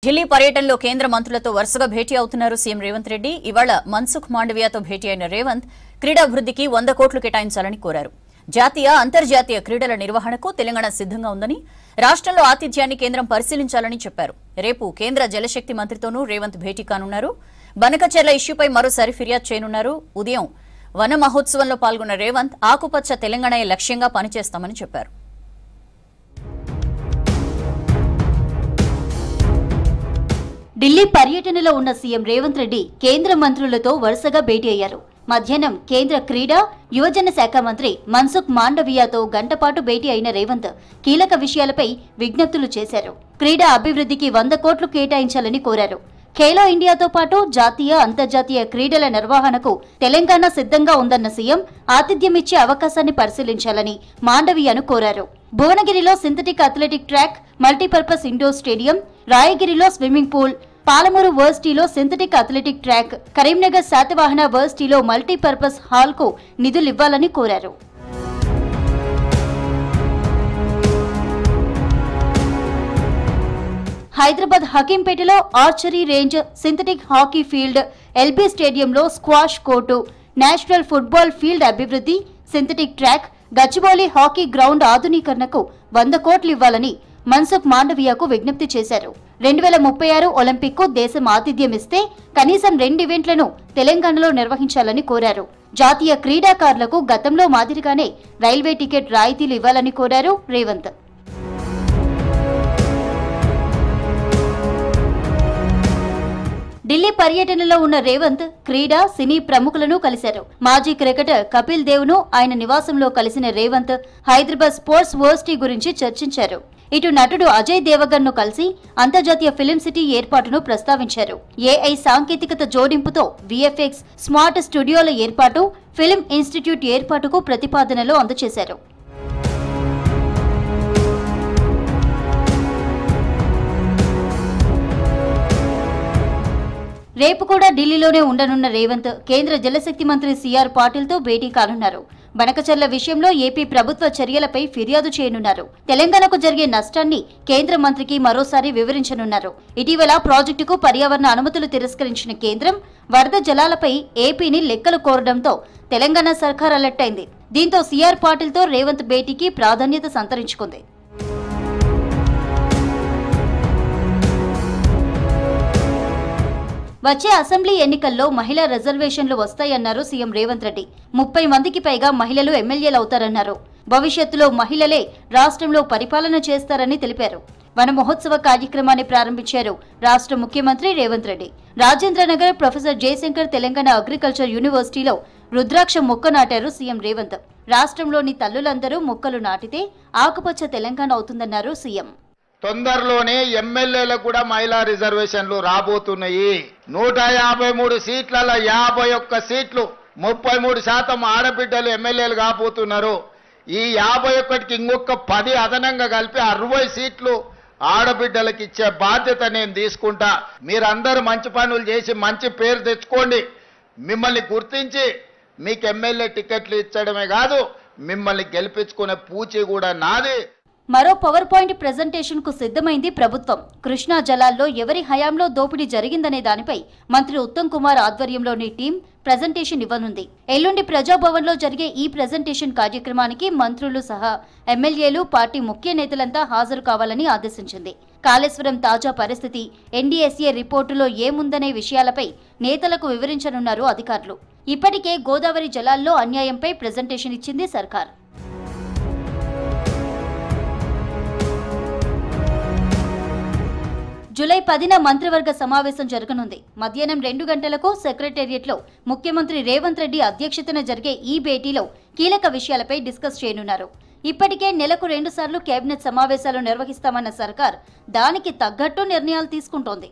ఢిల్లీ పర్యటనలో కేంద్ర మంత్రులతో వరుసగా భేటీ అవుతున్నారు సీఎం రేవంత్ రెడ్డి. ఇవాళ మన్సుఖ్ మాండవియాతో భేటీ అయిన రేవంత్ క్రీడాభివృద్ధికి 100 కోట్లు కేటాయించాలని కోరారు. జాతీయ అంతర్జాతీయ క్రీడల నిర్వహణకు తెలంగాణ సిద్ధంగా ఉందని, రాష్ట్రంలో ఆతిథ్యాన్ని కేంద్రం పరిశీలించాలని చెప్పారు. రేపు కేంద్ర జలశక్తి మంత్రితోనూ రేవంత్ భేటీ కానున్నారు. బనకచెర్ల ఇష్యూపై మరోసారి ఫిర్యాదు చేయనున్నారు. ఉదయం వన మహోత్సవంలో పాల్గొన్న రేవంత్ ఆకుపచ్చ తెలంగాణయే లక్ష్యంగా పనిచేస్తామని చెప్పారు. ఢిల్లీ పర్యటనలో ఉన్న సీఎం రేవంత్ రెడ్డి కేంద్ర మంత్రులతో వరుసగా భేటీ అయ్యారు. మధ్యాహ్నం కేంద్ర క్రీడా యువజన శాఖ మంత్రి మన్సుఖ్ మాండవియాతో గంటపాటు భేటీ అయిన రేవంత్ కీలక విషయాలపై విజ్ఞప్తులు చేశారు. క్రీడా అభివృద్ధికి 100 కోట్లు కేటాయించాలని కోరారు. ఖేలో ఇండియాతో పాటు జాతీయ అంతర్జాతీయ క్రీడల నిర్వహణకు తెలంగాణ సిద్ధంగా ఉందన్న సీఎం ఆతిథ్యమిచ్చే అవకాశాన్ని పరిశీలించాలని మాండవియాను కోరారు. భువనగిరిలో synthetic athletic track, multipurpose indoor stadium, రాయగిరిలో స్విమ్మింగ్ పూల్, పాలమూరు వర్సిటీలో synthetic athletic track, Karimnagar Satavahana వర్సిటీలో మల్టీపర్పస్ హాల్ కు నిధులివ్వాలని కోరారు. హైదరాబాద్ హకీంపేటలో archery range, synthetic hockey field, LB స్టేడియంలో squash court, national football field అభివృద్ధి, synthetic track, Gachibowli hockey ground ఆధునీకరణకు 100 కోట్లు ఇవ్వాలని మన్సుఖ్ మాండవియాకు విజ్ఞప్తి చేశారు. 2036 ఒలింపిక్ కు దేశం ఆతిథ్యమిస్తే కనీసం 2 ఈవెంట్లను తెలంగాణలో నిర్వహించాలని కోరారు. జాతీయ క్రీడాకారులకు గతంలో మాదిరిగానే రైల్వే టికెట్ రాయితీలు ఇవ్వాలని కోరారు రేవంత్. ఢిల్లీ పర్యటనలో ఉన్న రేవంత్ క్రీడా, సినీ ప్రముఖులను కలిశారు. మాజీ క్రికెటర్ కపిల్ దేవ్ ను ఆయన నివాసంలో కలిసిన రేవంత్ హైదరాబాద్ స్పోర్ట్స్ వర్సిటీ గురించి చర్చించారు. ఇటు నటుడు అజయ్ దేవగన్ ను కలిసి అంతర్జాతీయ ఫిలిం సిటీ ఏర్పాటును ప్రస్తావించారు. ఏఐ సాంకేతికత జోడింపుతో విఎఫ్ఎక్స్, స్మార్ట్ స్టూడియోల ఏర్పాటు, ఫిలిం ఇన్స్టిట్యూట్ ఏర్పాటుకు ప్రతిపాదనలు అందజేశారు. రేపు కూడా ఢిల్లీలోనే ఉండనున్న రేవంత్ కేంద్ర జలశక్తి మంత్రి సిఆర్ పాటిల్ తో భేటీ కానున్నారు. బనకచెర్ల విషయంలో ఏపీ ప్రభుత్వ చర్యలపై ఫిర్యాదు చేయనున్నారు. తెలంగాణకు జరిగే నష్టాన్ని కేంద్ర మంత్రికి మరోసారి వివరించనున్నారు. ఇటీవల ప్రాజెక్టుకు పర్యావరణ అనుమతులు తిరస్కరించిన కేంద్రం వరద జలాలపై ఏపీని లెక్కలు కోరడంతో తెలంగాణ సర్కార్ అలర్ట్ అయింది. దీంతో సిఆర్ పాటిల్ తో రేవంత్ భేటీకి ప్రాధాన్యత సంతరించుకుంది. వచ్చే అసెంబ్లీ ఎన్నికల్లో మహిళా రిజర్వేషన్లు వస్తాయన్నారు సీఎం రేవంత్ రెడ్డి. 30 మందికి పైగా మహిళలు ఎమ్మెల్యేలు అవుతారన్నారు. భవిష్యత్తులో మహిళలే రాష్ట్రంలో పరిపాలన చేస్తారని తెలిపారు. వన మహోత్సవ కార్యక్రమాన్ని ప్రారంభించారు రాష్ట్ర ముఖ్యమంత్రి రేవంత్ రెడ్డి. రాజేంద్రనగర్ ప్రొఫెసర్ జయశంకర్ తెలంగాణ అగ్రికల్చర్ యూనివర్సిటీలో రుద్రాక్ష మొక్క నాటారు సీఎం రేవంత్. రాష్ట్రంలోని తల్లులందరూ మొక్కలు నాటితే ఆకుపచ్చ తెలంగాణ అవుతుందన్నారు సీఎం. తొందరలోనే ఎమ్మెల్యేలకు కూడా మహిళా రిజర్వేషన్లు రాబోతున్నాయి. 153 సీట్లలో 51 సీట్లు, 33% ఆడబిడ్డలు ఎమ్మెల్యేలు కాబోతున్నారు. ఈ 51కి ఇంకొక 10 అదనంగా కలిపి 60 సీట్లు ఆడబిడ్డలకు ఇచ్చే బాధ్యత నేను తీసుకుంటా. మీరందరూ మంచి పనులు చేసి మంచి పేరు తెచ్చుకోండి. మిమ్మల్ని గుర్తించి మీకు ఎమ్మెల్యే టికెట్లు ఇచ్చడమే కాదు, మిమ్మల్ని గెలిపించుకునే పూచి కూడా నాది. మరో పవర్ పాయింట్ ప్రెజెంటేషన్ కు సిద్ధమైంది ప్రభుత్వం. కృష్ణా జలాల్లో ఎవరి హయాంలో దోపిడీ జరిగిందనే దానిపై మంత్రి ఉత్తమ్ కుమార్ ఆధ్వర్యంలోని టీం ప్రెజెంటేషన్ ఇవ్వనుంది. ఎల్లుండి ప్రజాభవన్ లో జరిగే ఈ ప్రెజెంటేషన్ కార్యక్రమానికి మంత్రులు సహా ఎమ్మెల్యేలు, పార్టీ ముఖ్య నేతలంతా హాజరు కావాలని ఆదేశించింది. కాళేశ్వరం తాజా పరిస్థితి, ఎన్డీఎస్ఏ రిపోర్టులో ఏముందనే విషయాలపై నేతలకు వివరించనున్నారు అధికారులు. ఇప్పటికే గోదావరి జలాల్లో అన్యాయంపై ప్రెజెంటేషన్ ఇచ్చింది సర్కార్. జూలై 10న మంత్రివర్గ సమావేశం జరగనుంది. మధ్యాహ్నం 2 గంటలకు సెక్రటేరియట్లో ముఖ్యమంత్రి రేవంత్ రెడ్డి అధ్యక్షతన జరిగే ఈ భేటీలో కీలక విషయాలపై డిస్కస్ చేయనున్నారు. ఇప్పటికే నెలకు 2 సార్లు కేబినెట్ సమావేశాలు నిర్వహిస్తామన్న సర్కార్ దానికి తగ్గట్టు నిర్ణయాలు తీసుకుంటోంది.